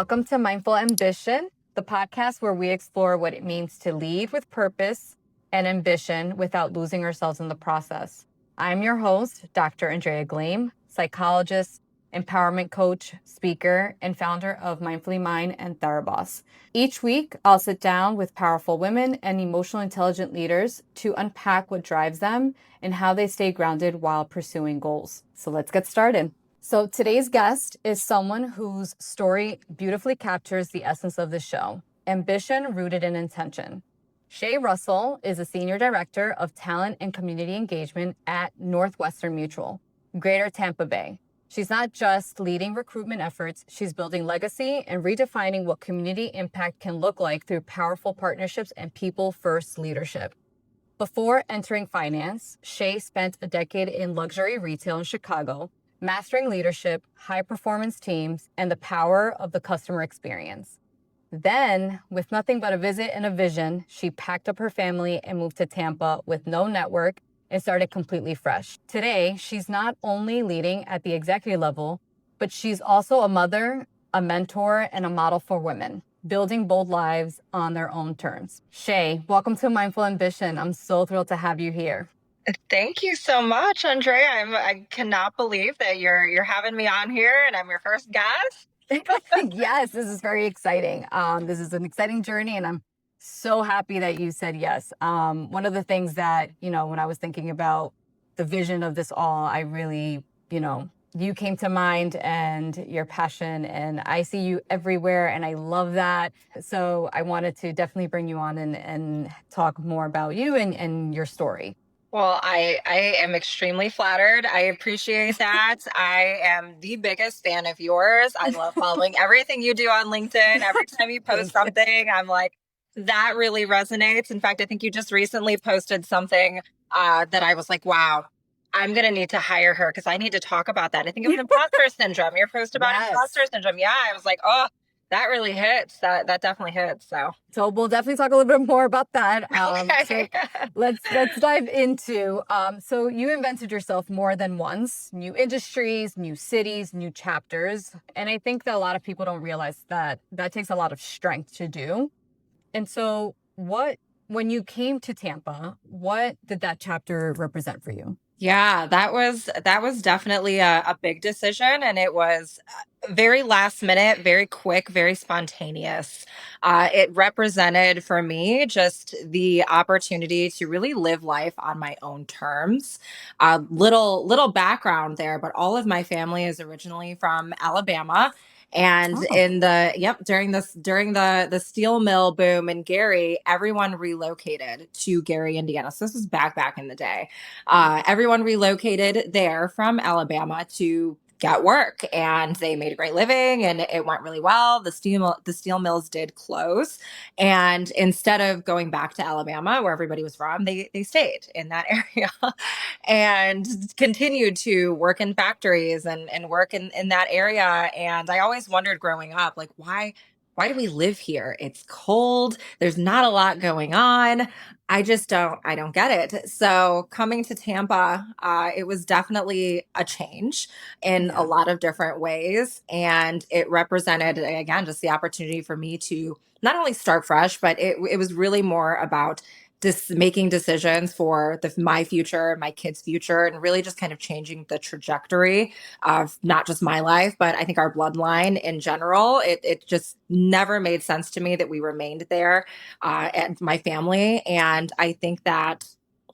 Welcome to Mindful Ambition, the podcast where we explore what it means to lead with purpose and ambition without losing ourselves in the process. I'm your host, Dr. Andrea Gleim, psychologist, empowerment coach, speaker, and founder of Mindfully Mind and Theraboss. Each week, I'll sit down with powerful women and emotionally intelligent leaders to unpack what drives them and how they stay grounded while pursuing goals. So let's get started. So today's guest is someone whose story beautifully captures the essence of the show, ambition rooted in intention. Shay Russell is a senior director of talent and community engagement at Northwestern Mutual, Greater Tampa Bay. She's not just leading recruitment efforts, she's building legacy and redefining what community impact can look like through powerful partnerships and people-first leadership. Before entering finance, Shay spent a decade in luxury retail in Chicago, mastering leadership, high-performance teams, and the power of the customer experience. Then, with nothing but a visit and a vision, she packed up her family and moved to Tampa with no network and started completely fresh. Today, she's not only leading at the executive level, but she's also a mother, a mentor, and a model for women, building bold lives on their own terms. Shay, welcome to Mindful Ambition. I'm so thrilled to have you here. Thank you so much, Andrea. I cannot believe that you're having me on here and I'm your first guest. Yes, this is very exciting. This is an exciting journey, and I'm so happy that you said yes. One of the things that, when I was thinking about the vision of this all, I really, you came to mind and your passion, and I see you everywhere, and I love that. So I wanted to definitely bring you on and talk more about you and your story. Well, I am extremely flattered. I appreciate that. I am the biggest fan of yours. I love following everything you do on LinkedIn. Every time you post something, I'm like, that really resonates. In fact, I think you just recently posted something that I was like, wow, I'm going to need to hire her because I need to talk about that. I think it was imposter syndrome. Your post about imposter syndrome. Yeah, I was like, oh, that really hits. That definitely hits. So we'll definitely talk a little bit more about that. Okay. So let's dive into. So you invented yourself more than once, new industries, new cities, new chapters, and I think that a lot of people don't realize that takes a lot of strength to do. And so, when you came to Tampa, what did that chapter represent for you? Yeah, that was definitely a big decision, and it was very last minute, very quick, very spontaneous. It represented for me just the opportunity to really live life on my own terms. Little background there, but all of my family is originally from Alabama. And during the steel mill boom in Gary, everyone relocated to Gary, Indiana. So this was back in the day. Everyone relocated there from Alabama to get work, and they made a great living and it went really well. The steel mills did close, and instead of going back to Alabama where everybody was from, they stayed in that area and continued to work in factories and work in that area. And I always wondered growing up, like, why do we live here? It's cold. There's not a lot going on. I don't get it. So coming to Tampa, it was definitely a change in a lot of different ways. And it represented, again, just the opportunity for me to not only start fresh, but it was really more about making decisions for my future, my kids' future, and really just kind of changing the trajectory of not just my life, but I think our bloodline in general. It just never made sense to me that we remained there, and my family. And I think that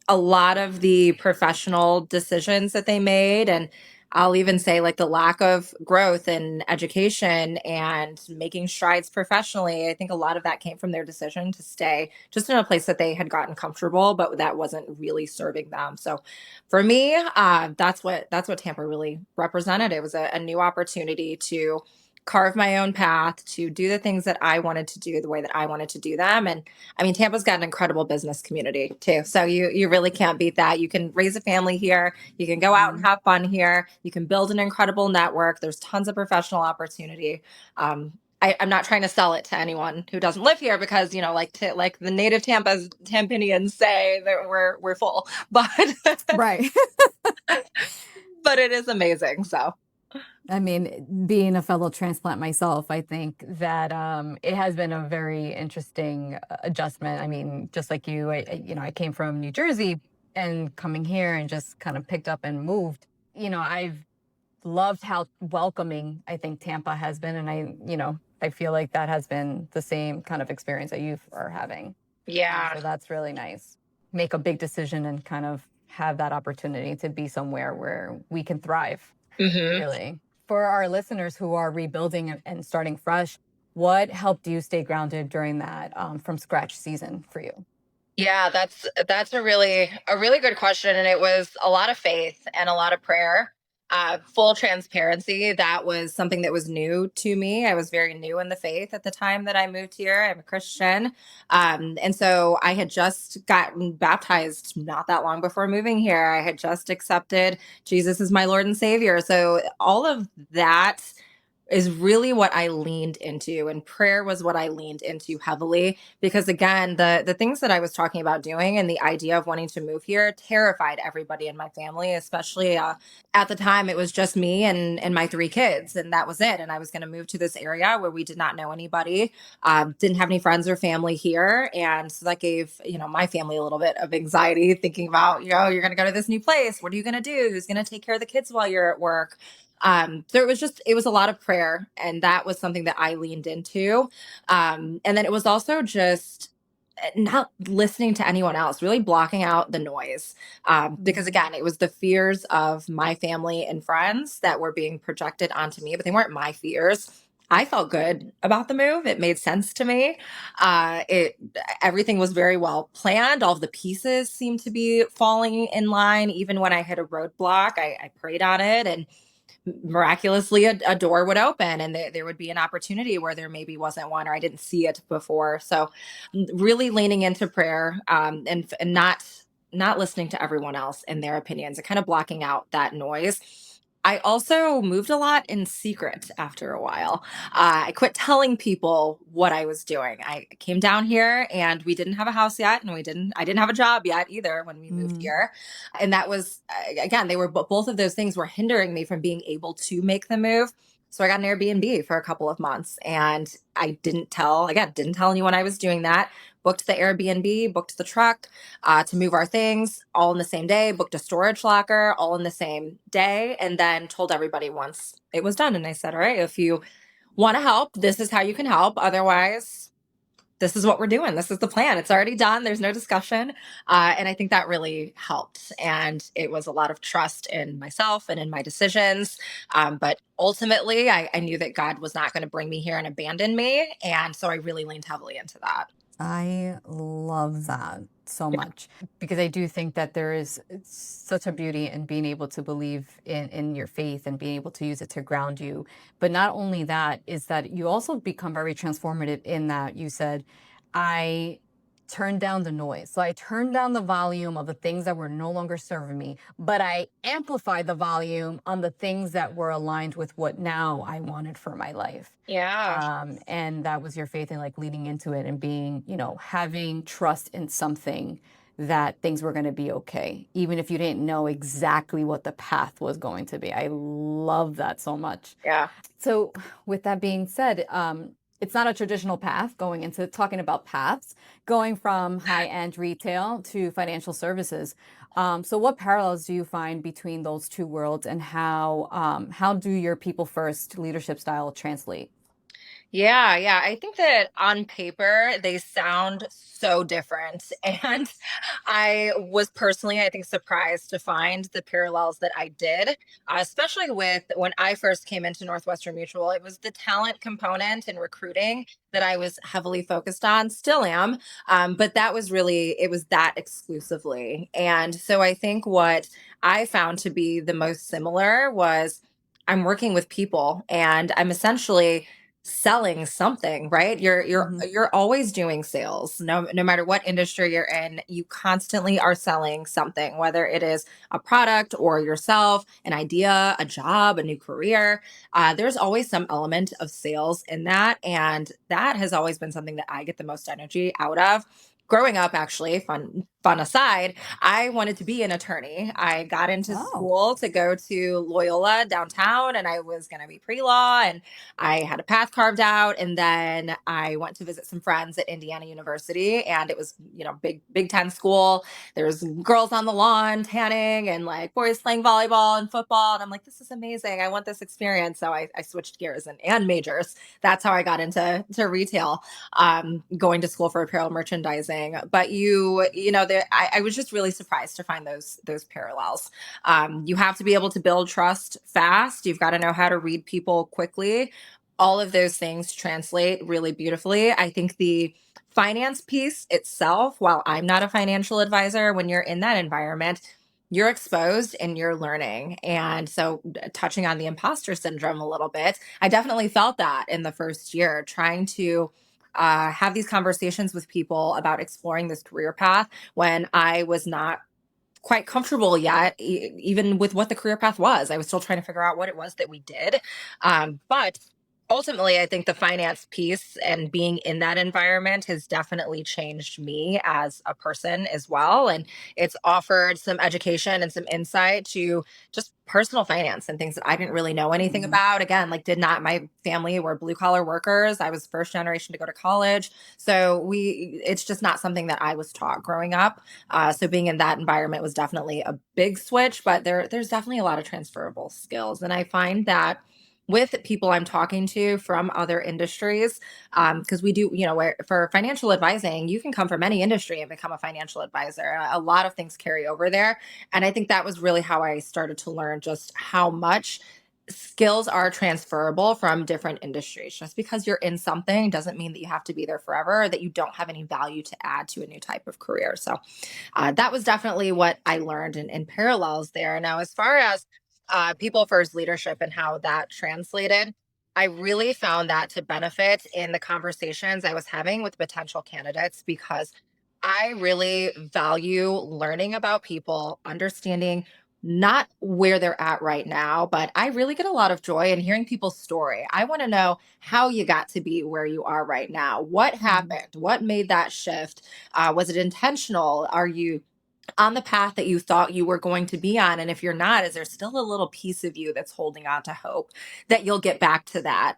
a lot of the professional decisions that they made, and I'll even say like the lack of growth in education and making strides professionally, I think a lot of that came from their decision to stay just in a place that they had gotten comfortable, but that wasn't really serving them. So for me, that's what Tampa really represented. It was a new opportunity to carve my own path, to do the things that I wanted to do the way that I wanted to do them. And I mean, Tampa's got an incredible business community too. So you really can't beat that. You can raise a family here. You can go out and have fun here. You can build an incredible network. There's tons of professional opportunity. I'm not trying to sell it to anyone who doesn't live here because, like the native Tampanians say that we're full, but Right. but it is amazing. So. I mean, being a fellow transplant myself, I think that it has been a very interesting adjustment. I mean, just like you, I came from New Jersey and coming here and just kind of picked up and moved. I've loved how welcoming I think Tampa has been, and I feel like that has been the same kind of experience that you are having. Yeah. So that's really nice. Make a big decision and kind of have that opportunity to be somewhere where we can thrive, Hmm. really. For our listeners who are rebuilding and starting fresh, what helped you stay grounded during that from scratch season for you? Yeah, that's a really good question, and it was a lot of faith and a lot of prayer. Full transparency, that was something that was new to me. I was very new in the faith at the time that I moved here. I'm a Christian, and so I had just gotten baptized not that long before moving here. I had just accepted Jesus as my Lord and Savior. So all of that is really what I leaned into, and prayer was what I leaned into heavily, because again, the things that I was talking about doing and the idea of wanting to move here terrified everybody in my family, especially at the time it was just me and my three kids, and that was it. And I was going to move to this area where we did not know anybody, didn't have any friends or family here, and so that gave my family a little bit of anxiety, thinking about you're going to go to this new place, what are you going to do, who's going to take care of the kids while you're at work. So it was a lot of prayer, and that was something that I leaned into. And then it was also just not listening to anyone else, really blocking out the noise. Because Mhm. again, it was the fears of my family and friends that were being projected onto me, but they weren't my fears. I felt good about the move. It made sense to me. It Everything was very well planned. All of the pieces seemed to be falling in line. Even when I hit a roadblock, I prayed on it, and miraculously a door would open, and there would be an opportunity where there maybe wasn't one, or I didn't see it before. So really leaning into prayer, and not listening to everyone else and their opinions, and kind of blocking out that noise. I also moved a lot in secret after a while. I quit telling people what I was doing. I came down here, and we didn't have a house yet, and I didn't have a job yet either when we moved Mm. here. And that was, again, they were both of those things were hindering me from being able to make the move. So I got an Airbnb for a couple of months, and I didn't tell anyone I was doing that. Booked the Airbnb, booked the truck to move our things all in the same day, booked a storage locker all in the same day, and then told everybody once it was done. And I said, all right, if you want to help, this is how you can help. Otherwise, this is what we're doing. This is the plan. It's already done. There's no discussion. And I think that really helped. And it was a lot of trust in myself and in my decisions. But ultimately, I knew that God was not going to bring me here and abandon me. And so I really leaned heavily into that. I love that so much because I do think that there is such a beauty in being able to believe in your faith and being able to use it to ground you. But not only that, is that you also become very transformative in that you said, I turned down the noise. So I turned down the volume of the things that were no longer serving me, but I amplified the volume on the things that were aligned with what now I wanted for my life. Yeah. And that was your faith in like leading into it and being, having trust in something that things were going to be okay, even if you didn't know exactly what the path was going to be. I love that so much. Yeah. So, with that being said, it's not a traditional path going into talking about paths, going from high end retail to financial services. So, what parallels do you find between those two worlds, and how do your people first leadership style translate? Yeah, yeah. I think that on paper they sound so different. And I was personally, I think, surprised to find the parallels that I did, especially with when I first came into Northwestern Mutual. It was the talent component and recruiting that I was heavily focused on, still am. But that was really, it was that exclusively. And so I think what I found to be the most similar was I'm working with people, and I'm essentially selling something, right? Mhm. You're always doing sales. No matter what industry you're in, you constantly are selling something, whether it is a product or yourself, an idea, a job, a new career. There's always some element of sales in that, and that has always been something that I get the most energy out of. growing up, actually, fun aside, I wanted to be an attorney. I got into Oh. school to go to Loyola downtown, and I was going to be pre-law, and I had a path carved out. And then I went to visit some friends at Indiana University, and it was, Big Ten school. There's girls on the lawn tanning and like boys playing volleyball and football. And I'm like, this is amazing. I want this experience. So I switched gears and majors. That's how I got into retail, going to school for apparel merchandising. But I was just really surprised to find those parallels. You have to be able to build trust fast. You've got to know how to read people quickly. All of those things translate really beautifully. I think the finance piece itself, while I'm not a financial advisor, when you're in that environment, you're exposed and you're learning. And so, touching on the imposter syndrome a little bit, I definitely felt that in the first year, trying to have these conversations with people about exploring this career path when I was not quite comfortable yet, even with what the career path was. I was still trying to figure out what it was that we did. But ultimately, I think the finance piece and being in that environment has definitely changed me as a person as well. And it's offered some education and some insight to just personal finance and things that I didn't really know anything Mhm. about. Again, like, did not, my family were blue collar workers. I was first generation to go to college. So it's just not something that I was taught growing up. So being in that environment was definitely a big switch, but there's definitely a lot of transferable skills. And I find that with people I'm talking to from other industries, because we do, where for financial advising, you can come from any industry and become a financial advisor. A lot of things carry over there. And I think that was really how I started to learn just how much skills are transferable from different industries. Just because you're in something doesn't mean that you have to be there forever, or that you don't have any value to add to a new type of career. So that was definitely what I learned in parallels there. Now, as far as people first leadership and how that translated, I really found that to benefit in the conversations I was having with potential candidates, because I really value learning about people, understanding not where they're at right now, but I really get a lot of joy in hearing people's story. I want to know how you got to be where you are right now. What Mhm. happened? What made that shift? Was it intentional? Are you on the path that you thought you were going to be on? And if you're not, is there still a little piece of you that's holding on to hope that you'll get back to that?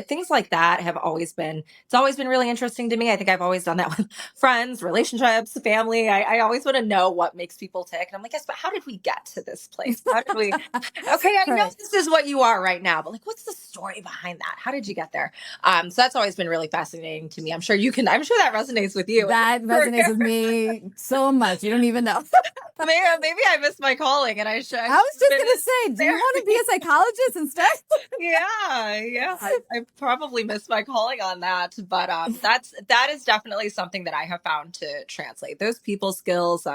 Things like that it's always been really interesting to me. I think I've always done that with friends, relationships, family. I always want to know what makes people tick. And I'm like, yes, but how did we get to this place? How did we, okay, I know Right. this is what you are right now, but like, what's the story behind that? How did you get there? So that's always been really fascinating to me. I'm sure that resonates with you. That resonates with me so much. You don't even know. Maybe I missed my calling, and I I was should have just been gonna in say, do you want to be therapy. a psychologist instead? Yeah. I probably missed my calling on that, but that is definitely something that I have found to translate those people skills.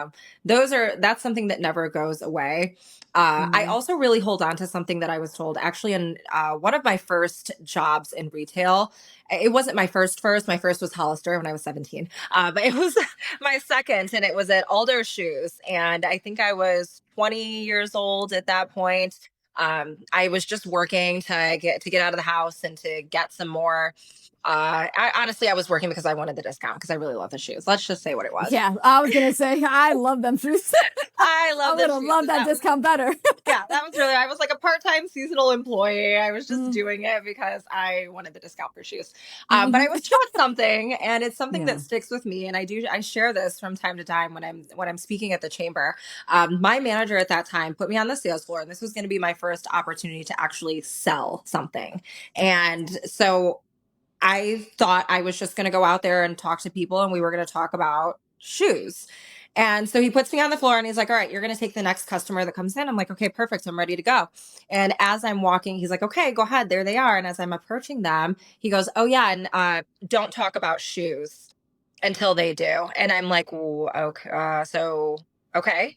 That's something that never goes away. I Mhm. also really hold on to something that I was told actually in one of my first jobs in retail. It wasn't my first. My first was Hollister when I was 17, but it was my second, and it was at Aldo Shoes, and I think I was 20 years old at that point. I was just working to get out of the house and to get some more. I was working because I wanted the discount, because I really love the shoes. Let's just say what it was. Yeah, I was gonna say I love them shoes. I I love the would have shoes. loved And that discount better. that was really, I was like a part-time seasonal employee. I was just Mm, doing it because I wanted the discount for shoes. But I mhm. was taught something, and it's something Yeah. that sticks with me. And I share this from time to time when I'm speaking at the chamber. My manager at that time put me on the sales floor, and this was going to be my first opportunity to actually sell something. And so I thought I was just going to go out there and talk to people, and we were going to talk about shoes. And so he puts me on the floor, and he's like, all right, you're going to take the next customer that comes in. I'm like, okay, perfect. I'm ready to go. And as I'm walking, he's like, okay, go ahead. There they are. And as I'm approaching them, he goes, oh, yeah. And don't talk about shoes until they do. And I'm like, "Ooh, okay. Okay.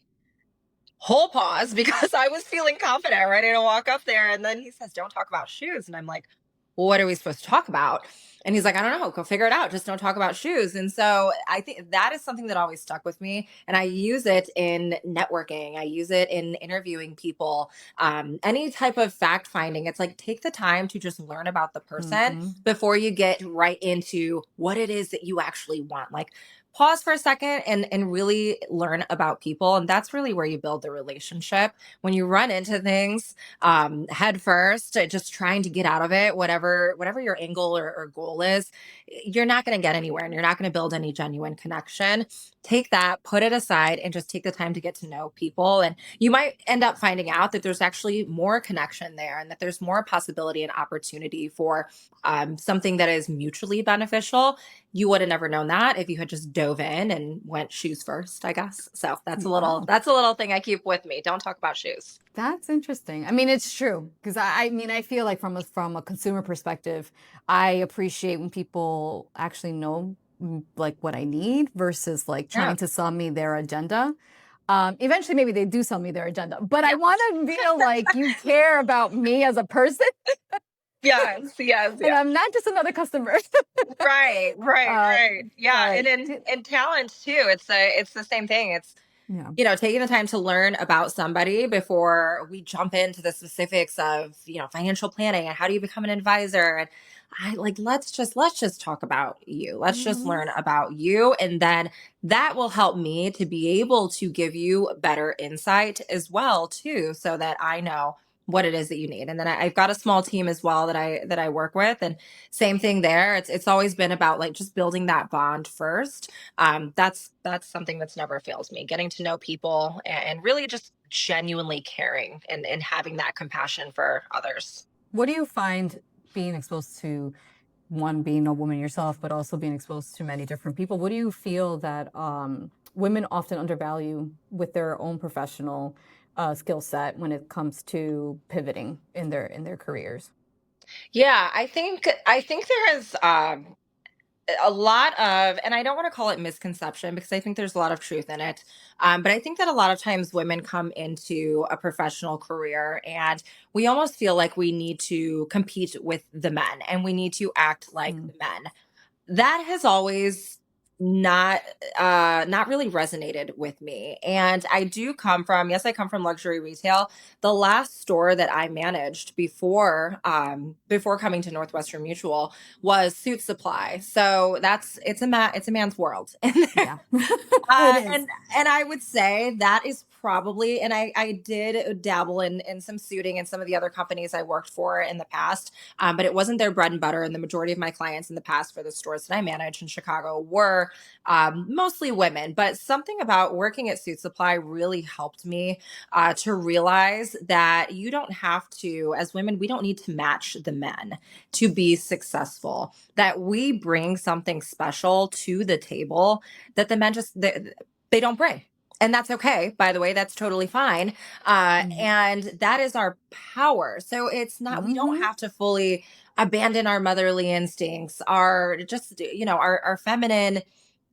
Whole pause," because I was feeling confident, ready to walk up there. And then he says, don't talk about shoes. And I'm like, well, what are we supposed to talk about? And he's like, I don't know, go figure it out. Just don't talk about shoes. And so I think that is something that always stuck with me. And I use it in networking, I use it in interviewing people, any type of fact finding. It's like, take the time to just learn about the person Mm-hmm. before you get right into what it is that you actually want. Like, pause for a second and really learn about people, and that's really where you build the relationship. When you run into things head first, just trying to get out of it, whatever your angle or goal is, you're not going to get anywhere, and you're not going to build any genuine connection. Take that, put it aside, and just take the time to get to know people, and you might end up finding out that there's actually more connection there, and that there's more possibility and opportunity for something that is mutually beneficial. You would have never known that if you had just dove in and went shoes first, I guess. So Wow. that's a little thing I keep with me. Don't talk about shoes. That's interesting. I mean, it's true because I mean, I feel like from a consumer perspective, I appreciate when people actually know like what I need versus like Yeah. trying to sell me their agenda. Eventually, maybe they do sell me their agenda, but I Yeah. want to feel like you care about me as a person, Yes, yes, and yes. I'm not just another customer. Right, right, uh, right. Yeah, but and in talent too, it's the same thing. It's, yeah. taking the time to learn about somebody before we jump into the specifics of, financial planning and how do you become an advisor. And I like, let's just talk about you. Let's just Mhm. learn about you. And then that will help me to be able to give you better insight as well, too, so that I know what it is that you need. And then I've got a small team as well that I work with. And same thing there. It's always been about like just building that bond first. That's something that's never failed me, getting to know people and really just genuinely caring and having that compassion for others. What do you find being exposed to one being a woman yourself, but also being exposed to many different people? What do you feel that women often undervalue with their own professional skill set when it comes to pivoting in their careers? Yeah, I think there is a lot of, and I don't want to call it misconception because I think there's a lot of truth in it. But I think that a lot of times women come into a professional career and we almost feel like we need to compete with the men and we need to act like Mm. the men. That has always not really resonated with me. And I do come from, yes, I come from luxury retail. The last store that I managed before coming to Northwestern Mutual was Suit Supply. So it's a man's world. Yeah, it is. And I would say that is probably, and I did dabble in some suiting and some of the other companies I worked for in the past, but it wasn't their bread and butter. And the majority of my clients in the past for the stores that I managed in Chicago were mostly women. But something about working at Suit Supply really helped me to realize that you don't have to, as women, we don't need to match the men to be successful. That we bring something special to the table that the men they don't bring. And that's okay. By the way, that's totally fine. And that is our power. So it's not, we don't Mm-hmm. have to fully abandon our motherly instincts, our just, our feminine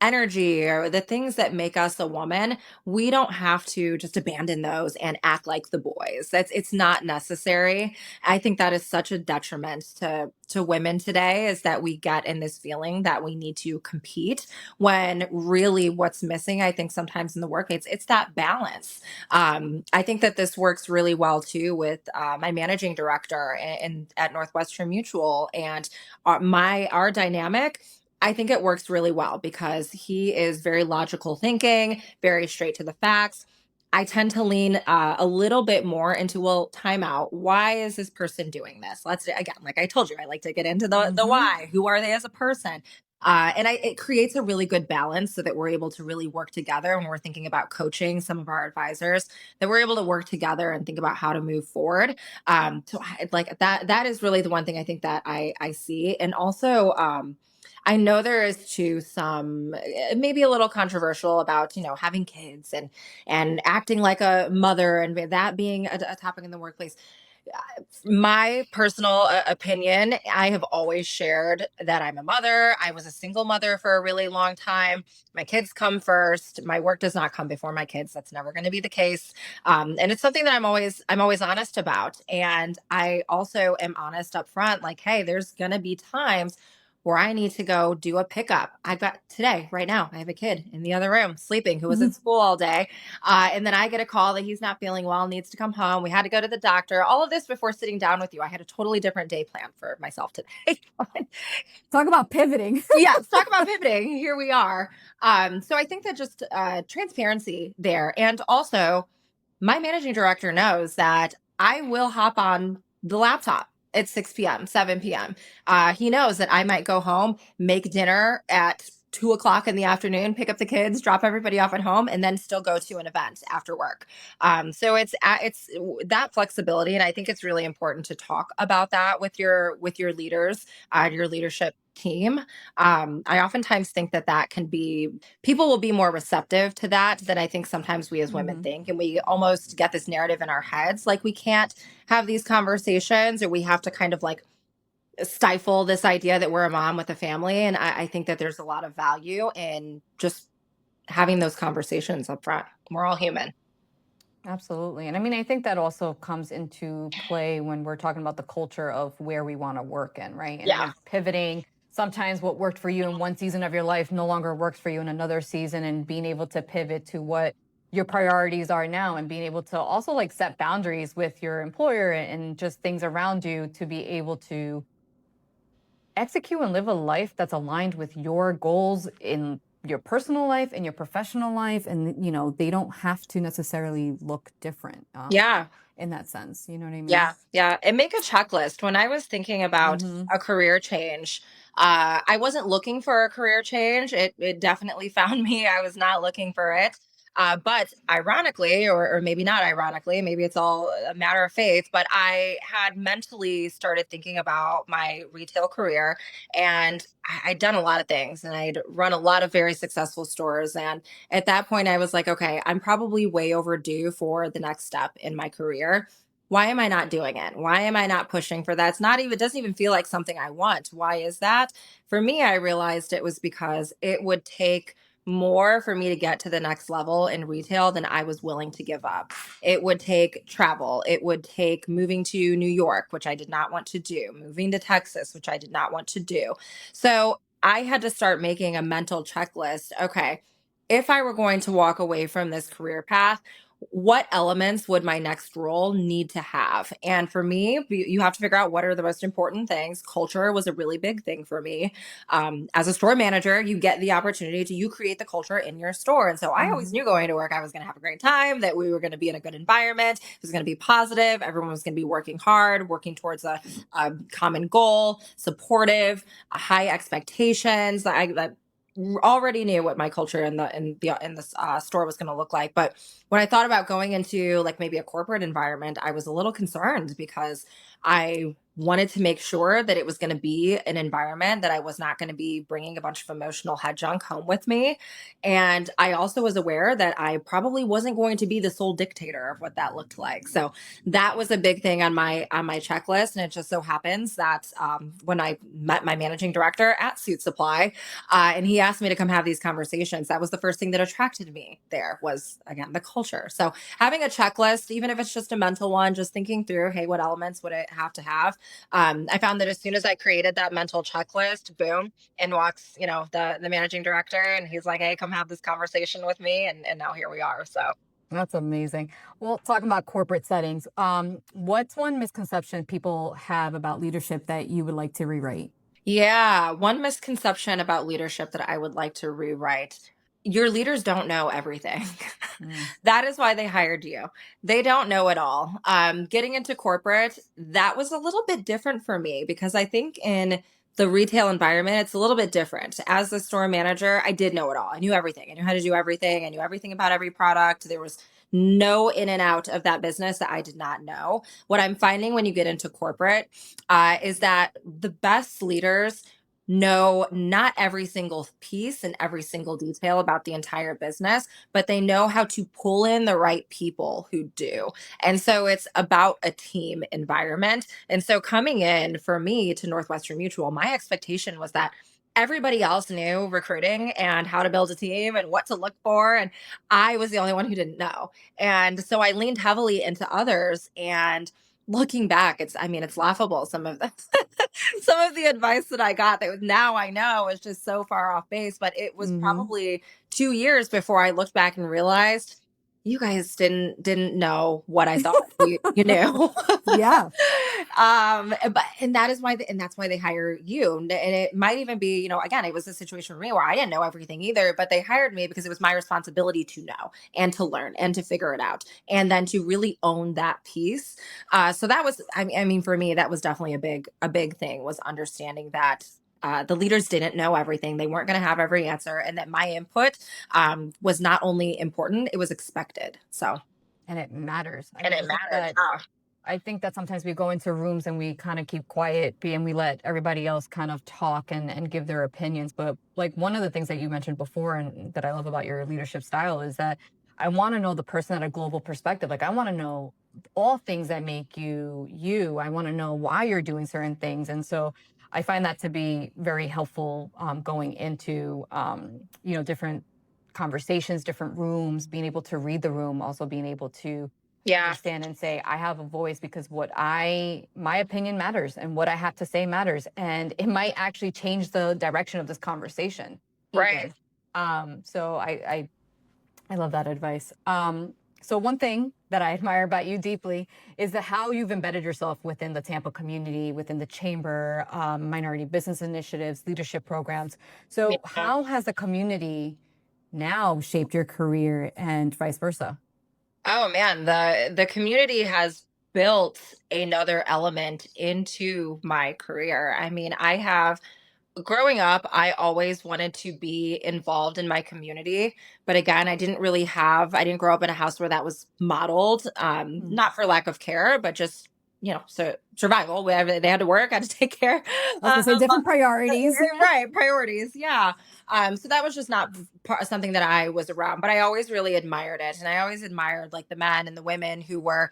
energy or the things that make us a woman. We don't have to just abandon those and act like the boys. It's not necessary. I think that is such a detriment to women today, is that we get in this feeling that we need to compete when really what's missing, I think sometimes in the work, it's that balance. I think that this works really well too with my managing director at Northwestern Mutual, and our dynamic. I think it works really well because he is very logical thinking, very straight to the facts. I tend to lean a little bit more into, well, timeout. Why is this person doing this? Let's, again, like I told you, I like to get into the Mm-hmm. why. Who are they as a person? It creates a really good balance so that we're able to really work together when we're thinking about coaching some of our advisors, that we're able to work together and think about how to move forward. Like that is really the one thing I think that I see. And also, I know there is too some maybe a little controversial about, having kids and acting like a mother and that being a topic in the workplace. My personal opinion, I have always shared that I'm a mother. I was a single mother for a really long time. My kids come first. My work does not come before my kids. That's never going to be the case. And it's something that I'm always honest about. And I also am honest up front, like, hey, there's going to be times where I need to go do a pickup. I've got today, right now, I have a kid in the other room sleeping who was Mhm. at school all day. And then I get a call that he's not feeling well, needs to come home. We had to go to the doctor. All of this before sitting down with you. I had a totally different day plan for myself today. Talk about pivoting. Yeah, let's talk about pivoting. Here we are. So I think that just transparency there. And also, my managing director knows that I will hop on the laptop at 6 p.m., 7 p.m. He knows that I might go home, make dinner at 2 o'clock in the afternoon, pick up the kids, drop everybody off at home, and then still go to an event after work. So it's that flexibility, and I think it's really important to talk about that with your leaders, your leadership team. I oftentimes think that that can be people will be more receptive to that than I think sometimes we as women Mhm. think. And we almost get this narrative in our heads like we can't have these conversations or we have to kind of like stifle this idea that we're a mom with a family. And I think that there's a lot of value in just having those conversations up front. We're all human. Absolutely. And I mean, I think that also comes into play when we're talking about the culture of where we want to work in, right? And Yeah. like pivoting, sometimes what worked for you in one season of your life no longer works for you in another season, and being able to pivot to what your priorities are now, and being able to also like set boundaries with your employer and just things around you to be able to execute and live a life that's aligned with your goals in your personal life and your professional life. And they don't have to necessarily look different, Yeah. in that sense, you know what I mean? Yeah, yeah, and make a checklist. When I was thinking about Hmm. a career change, I wasn't looking for a career change. It definitely found me. I was not looking for it. But ironically, or maybe not ironically, maybe it's all a matter of faith, but I had mentally started thinking about my retail career and I'd done a lot of things and I'd run a lot of very successful stores. And at that point, I was like, okay, I'm probably way overdue for the next step in my career. Why am I not doing it? Why am I not pushing for that? It's not even, it doesn't even feel like something I want. Why is that? For me, I realized it was because it would take more for me to get to the next level in retail than I was willing to give up. It would take travel. It would take moving to New York, which I did not want to do, moving to Texas, which I did not want to do. So I had to start making a mental checklist. Okay, if I were going to walk away from this career path, what elements would my next role need to have? And for me, you have to figure out what are the most important things. Culture was a really big thing for me. As a store manager, you get the opportunity to you create the culture in your store. And so I always Hmm. knew going to work, I was going to have a great time, that we were going to be in a good environment. It was going to be positive. Everyone was going to be working hard, working towards a common goal, supportive, high expectations. I already knew what my culture in the store was going to look like. But when I thought about going into like maybe a corporate environment, I was a little concerned because I wanted to make sure that it was going to be an environment that I was not going to be bringing a bunch of emotional head junk home with me. And I also was aware that I probably wasn't going to be the sole dictator of what that looked like. So that was a big thing on my checklist. And it just so happens that when I met my managing director at Suit Supply, and he asked me to come have these conversations, that was the first thing that attracted me there was, again, the culture. So having a checklist, even if it's just a mental one, just thinking through, hey, what elements would it have to have? I found that as soon as I created that mental checklist, boom, in walks, the managing director, and he's like, hey, come have this conversation with me. And now here we are. So That's amazing. Well, talking about corporate settings, what's one misconception people have about leadership that you would like to rewrite? yeah, one misconception about leadership that I would like to rewrite. Your leaders don't know everything. Mm. That is why they hired you. They don't know it all. Getting into corporate, that was a little bit different for me because I think in the retail environment, it's a little bit different. As the store manager, I did know it all. I knew everything. I knew how to do everything. I knew everything about every product. There was no in and out of that business that I did not know. What I'm finding when you get into corporate is that the best leaders know not every single piece and every single detail about the entire business, but they know how to pull in the right people who do. And so it's about a team environment. And so coming in for me to Northwestern Mutual, my expectation was that everybody else knew recruiting and how to build a team and what to look for. And I was the only one who didn't know. And so I leaned heavily into others and looking back, it's laughable. Some of the, some of the advice that I got that now I know is just so far off base, but it was Hmm. probably 2 years before I looked back and realized you guys didn't know what I thought you knew. Yeah. But and that is why and that's why they hire you. And it might even be, again, it was a situation for me where I didn't know everything either, but they hired me because it was my responsibility to know and to learn and to figure it out and then to really own that piece. So that was, I mean, for me, that was definitely a big thing, was understanding that the leaders didn't know everything. They weren't going to have every answer, and that my input was not only important, it was expected. So, And it matters. I and mean, it mattered. I think that sometimes we go into rooms and we kind of keep quiet and we let everybody else kind of talk and give their opinions. But like one of the things that you mentioned before and that I love about your leadership style is that I want to know the person at a global perspective. Like I want to know all things that make you you. I want to know why you're doing certain things. And so I find that to be very helpful going into different conversations, different rooms, being able to read the room, also being able to Yeah. understand and say I have a voice because my opinion matters and what I have to say matters, and it might actually change the direction of this conversation Right. even. So I love that advice. So one thing that I admire about you deeply is the how you've embedded yourself within the Tampa community, within the chamber, minority business initiatives, leadership programs. So Yeah. how has the community now shaped your career and vice versa? Oh man, the community has built another element into my career. I mean, I have growing up, I always wanted to be involved in my community, but again, I didn't grow up in a house where that was modeled. Mm. Not for lack of care, but just, so survival. They had to work, I had to take care. I was gonna say different priorities. Right, priorities, yeah. So that was just not something that I was around, but I always really admired it, and I always admired like the men and the women who were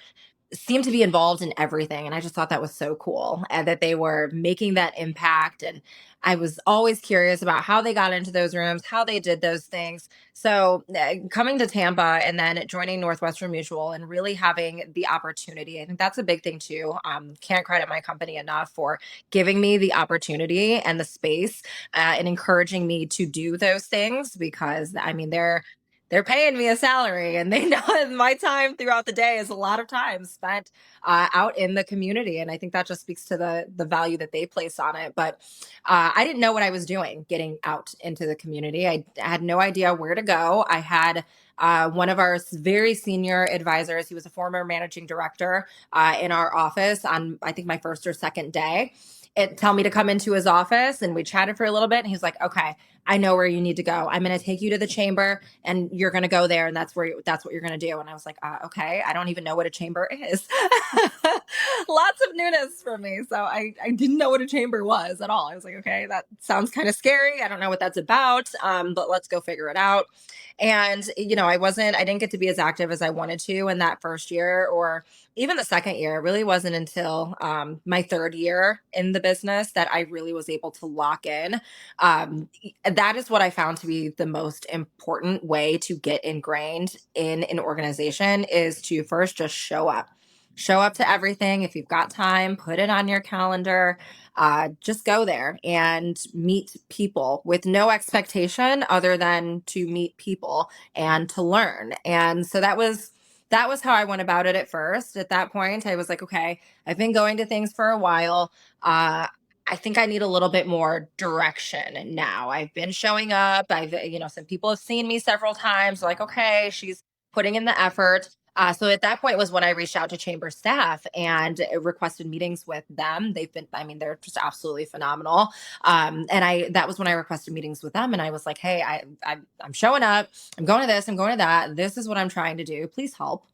seemed to be involved in everything, and I just thought that was so cool, and that they were making that impact. And I was always curious about how they got into those rooms, how they did those things. So coming to Tampa and then joining Northwestern Mutual and really having the opportunity, I think that's a big thing too. Can't credit my company enough for giving me the opportunity and the space, and encouraging me to do those things, because I mean they're paying me a salary, and they know that my time throughout the day is a lot of time spent out in the community. And I think that just speaks to the value that they place on it. But I didn't know what I was doing getting out into the community. I had no idea where to go. I had one of our very senior advisors, he was a former managing director in our office on, I think, my first or second day. Tell me to come into his office, and we chatted for a little bit, and he's like, okay, I know where you need to go. I'm going to take you to the chamber, and you're going to go there, and that's what you're going to do. And I was like, okay, I don't even know what a chamber is. Lots of newness for me. So I didn't know what a chamber was at all. I was like, okay, that sounds kind of scary. I don't know what that's about, but let's go figure it out. And, I didn't get to be as active as I wanted to in that first year, or even the second year. It really wasn't until my third year in the business that I really was able to lock in. That is what I found to be the most important way to get ingrained in an organization, is to first just show up. Show up to everything. If you've got time, put it on your calendar. Just go there and meet people with no expectation other than to meet people and to learn. And so that was how I went about it at first. At that point, I was like, okay, I've been going to things for a while. I think I need a little bit more direction now. I've been showing up. Some people have seen me several times, like, okay, she's putting in the effort. So at that point was when I reached out to chamber staff and requested meetings with them. They're just absolutely phenomenal. That was when I requested meetings with them, and I was like, hey, I'm showing up. I'm going to this. I'm going to that. This is what I'm trying to do. Please help.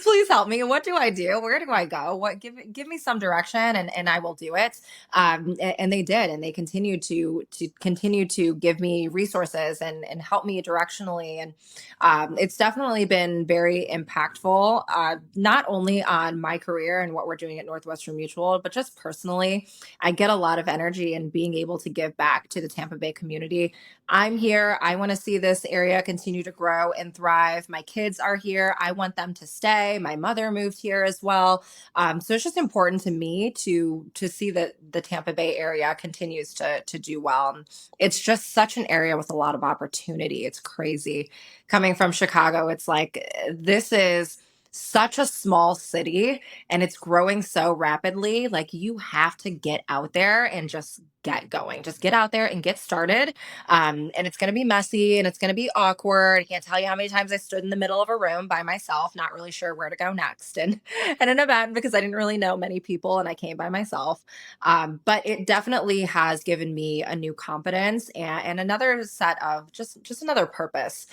Please help me. What do I do? Where do I go? Give me some direction, and I will do it. And they did, and they continued to give me resources and help me directionally. And it's definitely been very impactful impactful, not only on my career and what we're doing at Northwestern Mutual, but just personally. I get a lot of energy in being able to give back to the Tampa Bay community. I'm here. I want to see this area continue to grow and thrive. My kids are here. I want them to stay. My mother moved here as well. So it's just important to me to see that the Tampa Bay area continues to do well. And it's just such an area with a lot of opportunity. It's crazy. Coming from Chicago, it's like this is such a small city and it's growing so rapidly. Like you have to get out there and just get going. Just get out there and get started. And it's going to be messy and it's going to be awkward. I can't tell you how many times I stood in the middle of a room by myself, not really sure where to go next, and at an event because I didn't really know many people and I came by myself. But it definitely has given me a new confidence and another set of just another purpose.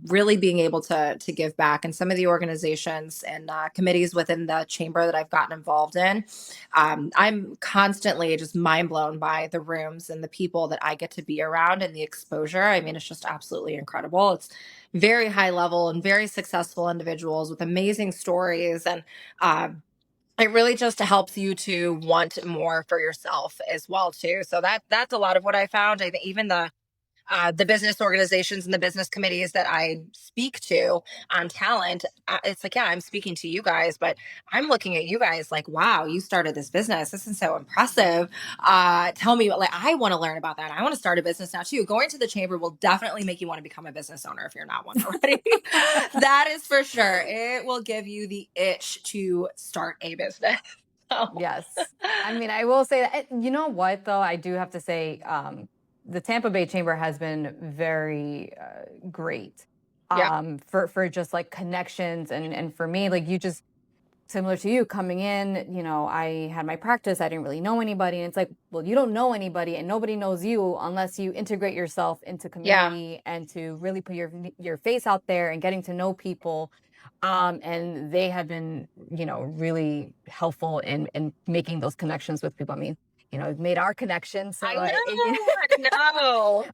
Really being able to give back, and some of the organizations and committees within the chamber that I've gotten involved in, I'm constantly just mind blown by the rooms and the people that I get to be around and the exposure. I mean, it's just absolutely incredible. It's very high level and very successful individuals with amazing stories, and it really just helps you to want more for yourself as well too. So that's a lot of what I found. I think even the business organizations and the business committees that I speak to on talent, it's like, yeah, I'm speaking to you guys, but I'm looking at you guys like, wow, you started this business. This is so impressive. Tell me, like, I want to learn about that. I want to start a business now too. Going to the chamber will definitely make you want to become a business owner if you're not one already. That is for sure. It will give you the itch to start a business. So. Yes. I mean, I will say that, you know what, though, I do have to say, the Tampa Bay Chamber has been very great Yeah. for just like connections. And for me, like you just, similar to you coming in, I had my practice. I didn't really know anybody. And it's like, well, you don't know anybody and nobody knows you unless you integrate yourself into Yeah. community and to really put your face out there and getting to know people. And they have been, really helpful in making those connections with people. I mean, we've made our connections. So, I know.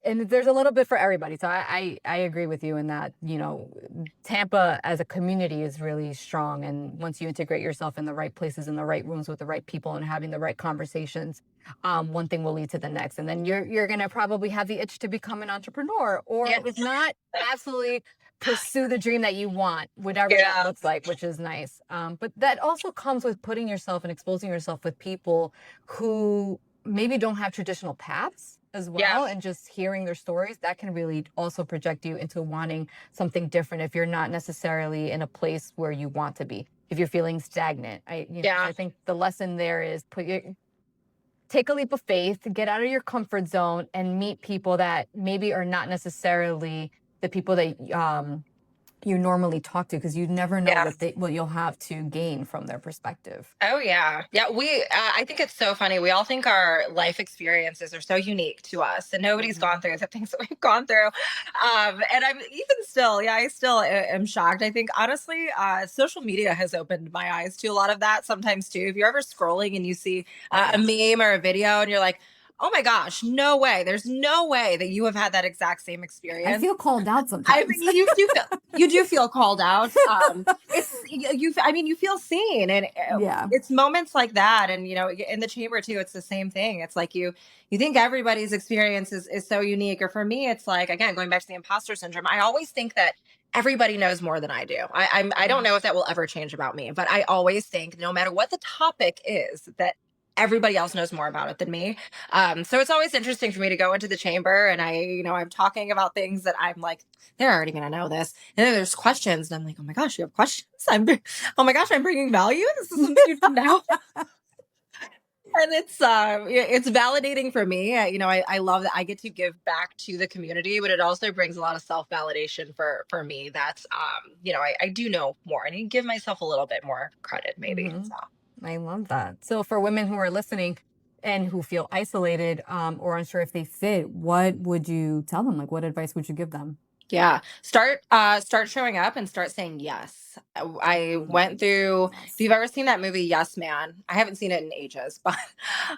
and there's a little bit for everybody. So I agree with you in that, Tampa as a community is really strong. And once you integrate yourself in the right places, in the right rooms with the right people and having the right conversations, one thing will lead to the next. And then you're going to probably have the itch to become an entrepreneur, or Yes. if not, absolutely pursue the dream that you want, whatever Yeah. that looks like, which is nice. But that also comes with putting yourself and exposing yourself with people who maybe don't have traditional paths as well. Yeah. And just hearing their stories, that can really also project you into wanting something different if you're not necessarily in a place where you want to be. If you're feeling stagnant, I think the lesson there is take a leap of faith, get out of your comfort zone and meet people that maybe are not necessarily the people that you normally talk to, because you never know Yeah. what you'll have to gain from their perspective. Oh yeah. Yeah. I think it's so funny. We all think our life experiences are so unique to us and nobody's gone through the things that we've gone through. And I'm even still, yeah, I still am shocked. I think honestly, social media has opened my eyes to a lot of that sometimes too. If you're ever scrolling and you see a meme or a video and you're like, oh my gosh, no way. There's no way that you have had that exact same experience. I feel called out sometimes. I mean, you do feel called out. You feel seen, and Yeah. it's moments like that. And in the chamber too, it's the same thing. It's like you think everybody's experience is so unique. Or for me, it's like, again, going back to the imposter syndrome. I always think that everybody knows more than I do. I don't know if that will ever change about me, but I always think no matter what the topic is, that everybody else knows more about it than me. So it's always interesting for me to go into the chamber and I'm talking about things that I'm like, they're already going to know this. And then there's questions and I'm like, oh my gosh, you have questions? Oh my gosh, I'm bringing value. This is something you don't know. And it's validating for me. I love that I get to give back to the community, but it also brings a lot of self-validation for me. That's, I do know more and I give myself a little bit more credit maybe. Mhm. So. I love that. So for women who are listening and who feel isolated or unsure if they fit, what would you tell them? Like, what advice would you give them? Yeah. Start showing up and start saying yes. I went Mm, through, if yes. you've ever seen that movie Yes Man, I haven't seen it in ages, but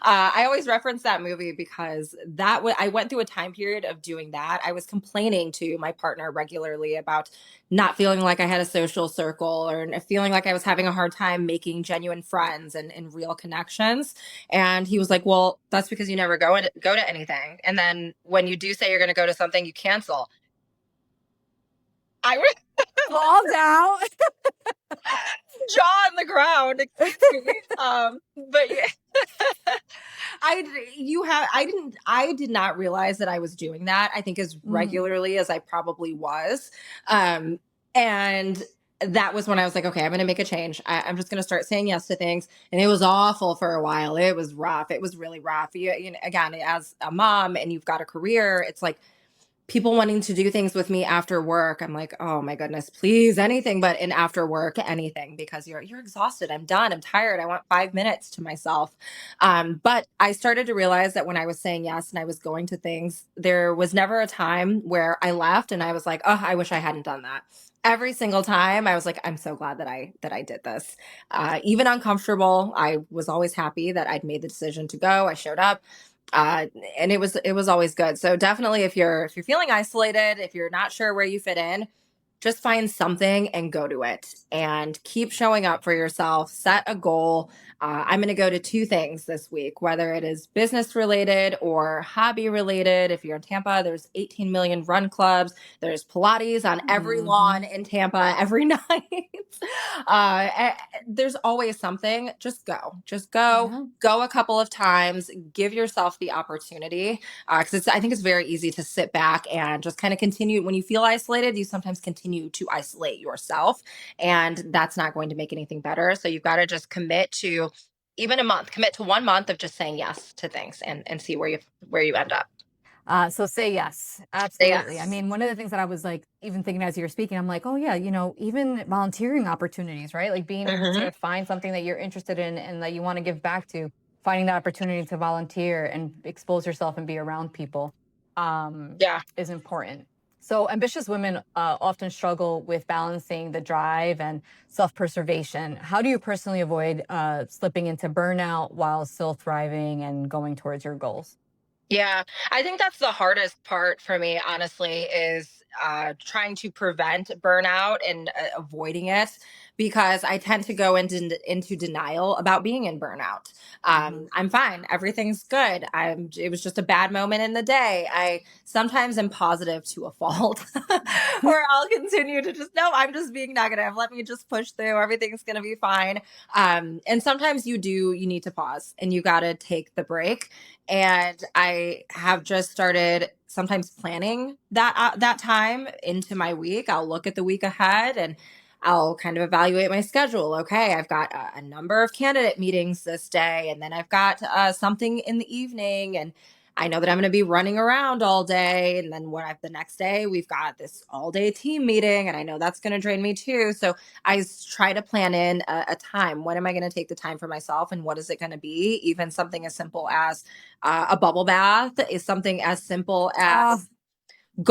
I always reference that movie because I went through a time period of doing that. I was complaining to my partner regularly about not feeling like I had a social circle or feeling like I was having a hard time making genuine friends and real connections. And he was like, "Well, that's because you never go to anything. And then when you do say you're going to go to something, you cancel." I was Fall down. jaw on the ground, excuse me. But yeah, I did not realize that I was doing that. I think as Mm, regularly as I probably was, and that was when I was like, okay, I'm going to make a change. I'm just going to start saying yes to things, and it was awful for a while. It was rough. It was really rough. You know, again, as a mom and you've got a career, it's like people wanting to do things with me after work. I'm like, oh my goodness, please, anything but an after work anything, because you're exhausted. I'm done. I'm tired. I want 5 minutes to myself. But I started to realize that when I was saying yes and I was going to things, there was never a time where I left and I was like, oh, I wish I hadn't done that. Every single time I was like, I'm so glad that I did this. Even uncomfortable, I was always happy that I'd made the decision to go. I showed up, uh, and it was always good. So definitely, if you're feeling isolated, if you're not sure where you fit in, just find something and go to it and keep showing up for yourself. Set a goal. I'm going to go to two things this week, whether it is business related or hobby related. If you're in Tampa, there's 18 million run clubs. There's Pilates on every lawn mhm. in Tampa every night. There's always something. Just Yeah. go a couple of times, give yourself the opportunity. Because I think it's very easy to sit back and just kind of continue. When you feel isolated, you sometimes continue to isolate yourself, and that's not going to make anything better. So you've got to just commit to even a month, commit to 1 month of just saying yes to things and see where you end up. So say yes, Say absolutely. I yes. mean, one of the things that I was like, even thinking as you were speaking, I'm like, oh yeah, even volunteering opportunities, right? Like being able Hmm. to find something that you're interested in and that you want to give back to, finding that opportunity to volunteer and expose yourself and be around people, Yeah. is important. So ambitious women often struggle with balancing the drive and self-preservation. How do you personally avoid slipping into burnout while still thriving and going towards your goals? Yeah, I think that's the hardest part for me, honestly, is trying to prevent burnout and avoiding it, because I tend to go into denial about being in burnout. Mhm. I'm fine, everything's good. It was just a bad moment in the day. I sometimes am positive to a fault, or I'll continue to just no, I'm just being negative. Let me just push through. Everything's gonna be fine. And sometimes you need to pause and you got to take the break, and I have just started sometimes planning that time into my week. I'll look at the week ahead and I'll kind of evaluate my schedule. Okay, I've got a number of candidate meetings this day, and then I've got something in the evening, and I know that I'm going to be running around all day. And then the next day we've got this all day team meeting, and I know that's going to drain me too. So try to plan in a time. When am I going to take the time for myself, and what is it going to be? Even something as simple as a bubble bath is something as simple Oh, as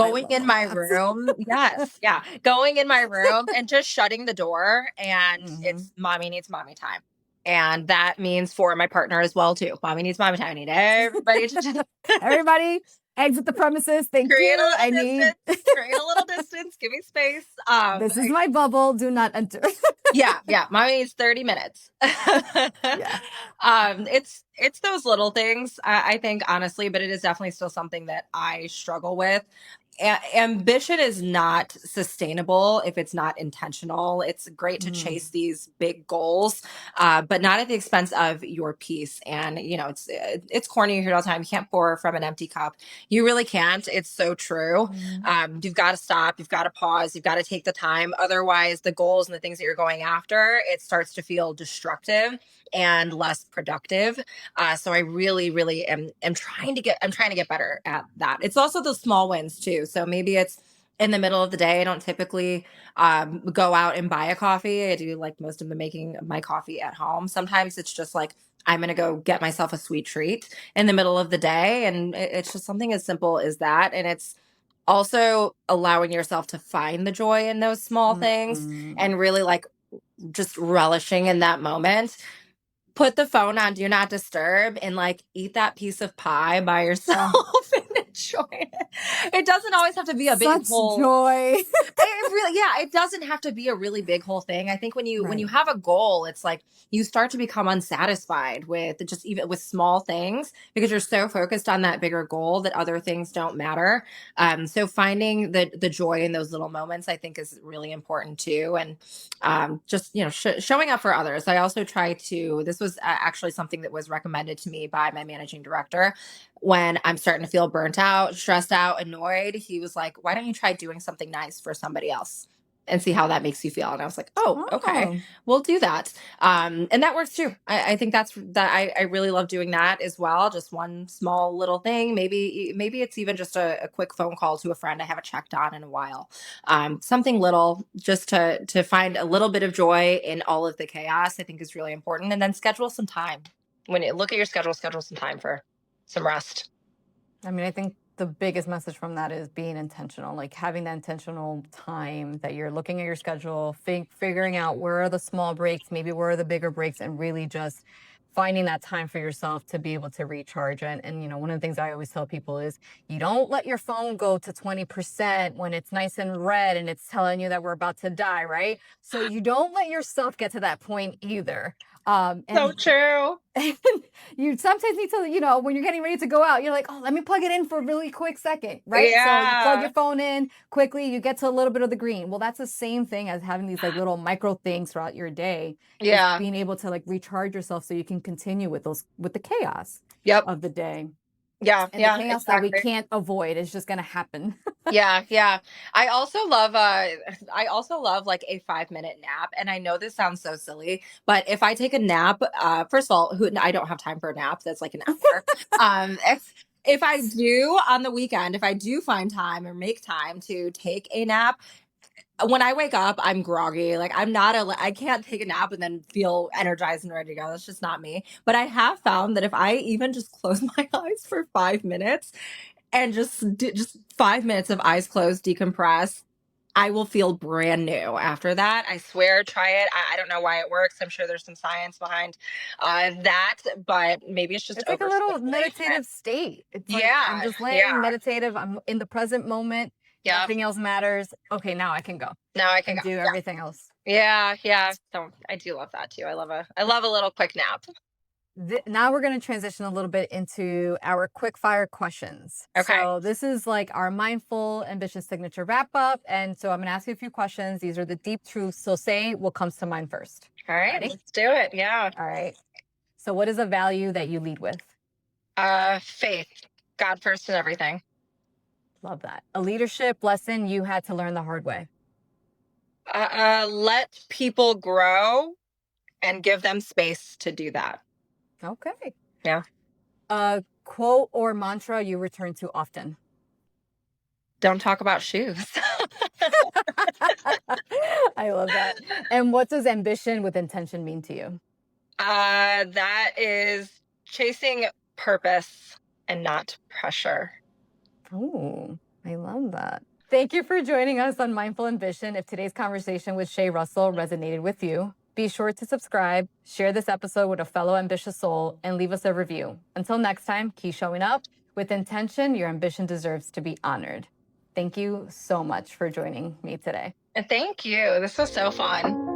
I going love in bubble my baths. room. Yes, yeah, going in my room and just shutting the door, and Hmm. it's mommy needs mommy time. And that means for my partner as well too. Mommy needs mommy time. I need everybody to just Everybody, exit the premises. Thank create a you. little I need distance, create a little distance, give me space. this is my bubble. Do not enter. Yeah, yeah. Mommy needs 30 minutes. Yeah. It's those little things, I think, honestly, but it is definitely still something that I struggle with. Ambition is not sustainable if it's not intentional. It's great to chase Mm, these big goals, but not at the expense of your peace. And it's corny. You hear it all the time. You can't pour from an empty cup. You really can't. It's so true. mm, You've got to stop, you've got to pause, you've got to take the time. Otherwise, the goals and the things that you're going after, it starts to feel destructive and less productive. So I really, really am I'm trying to get better at that. It's also the small wins too. So maybe it's in the middle of the day. I don't typically go out and buy a coffee. I do like most of the making of my coffee at home. Sometimes it's just like, I'm going to go get myself a sweet treat in the middle of the day. And it's just something as simple as that. And it's also allowing yourself to find the joy in those small things Mm. and really like just relishing in that moment. Put the phone on do not disturb and like eat that piece of pie by yourself and enjoy it. It doesn't always have to be a big Such whole joy. it really, yeah, it doesn't have to be a really big whole thing. I think when you Right. have a goal, it's like you start to become unsatisfied with just even with small things because you're so focused on that bigger goal that other things don't matter. So finding the joy in those little moments, I think, is really important too. And just showing up for others. I also try to. This was actually something that was recommended to me by my managing director when I'm starting to feel burnt out, stressed out, annoyed. He was like, why don't you try doing something nice for somebody else and see how that makes you feel? And I was like, oh, okay, Oh, we'll do that. And that works too. I think I really love doing that as well. Just one small little thing. Maybe it's even just a quick phone call to a friend I haven't checked on in a while. Something little just to find a little bit of joy in all of the chaos, I think is really important. And then schedule some time. When you look at your schedule some time for some rest. I mean, I think the biggest message from that is being intentional, like having that intentional time that you're looking at your schedule, figuring out where are the small breaks, maybe where are the bigger breaks, and really just finding that time for yourself to be able to recharge. And one of the things I always tell people is you don't let your phone go to 20% when it's nice and red and it's telling you that we're about to die, right? So you don't let yourself get to that point either. So And true. you sometimes need to, when you're getting ready to go out, you're like, oh, let me plug it in for a really quick second, right? So you plug Yeah. your phone in quickly, you get to a little bit of the green. Well, that's the same thing as having these like little micro things throughout your day, is Yeah. being able to like recharge yourself so you can continue with with the chaos Yep. of the day. Yeah. And the Yeah. chaos that we Exactly. can't avoid is just going to happen. Yeah. Yeah. I also love like a 5 minute nap. And I know this sounds so silly, but if I take a nap, first of all, I don't have time for a nap. That's like an hour. If I do on the weekend, if I do find time or make time to take a nap, when I wake up, I'm groggy. Like I can't take a nap and then feel energized and ready to go. That's just not me. But I have found that if I even just close my eyes for 5 minutes and just 5 minutes of eyes closed, decompress, I will feel brand new after that. I swear, try it. I don't know why it works. I'm sure there's some science behind that, but maybe it's just It's like a little overstimulation. meditative state. It's like I'm Yeah, just laying yeah, meditative. I'm in the present moment. yeah. Nothing else matters. Okay, now I can go Now I can and go. do everything else. Yeah, yeah. So I do love that too. I love a little quick nap. Now we're going to transition a little bit into our quick fire questions. Okay. So this is like our mindful ambitious signature wrap up. And so I'm going to ask you a few questions. These are the deep truths. So say what comes to mind first. All right, Ready? let's do it. Yeah. All right. So what is a value that you lead with? Faith, God first and everything. Love that. A leadership lesson you had to learn the hard way. Let people grow and give them space to do that. Okay. Yeah. A quote or mantra you return to often. Don't talk about shoes. I love that. And what does ambition with intention mean to you? That is chasing purpose and not pressure. Oh, I love that. Thank you for joining us on Mindful Ambition. If today's conversation with Shay Russell resonated with you, be sure to subscribe, share this episode with a fellow ambitious soul, and leave us a review. Until next time, keep showing up with intention. Your ambition deserves to be honored. Thank you so much for joining me today. And thank you. This was so fun.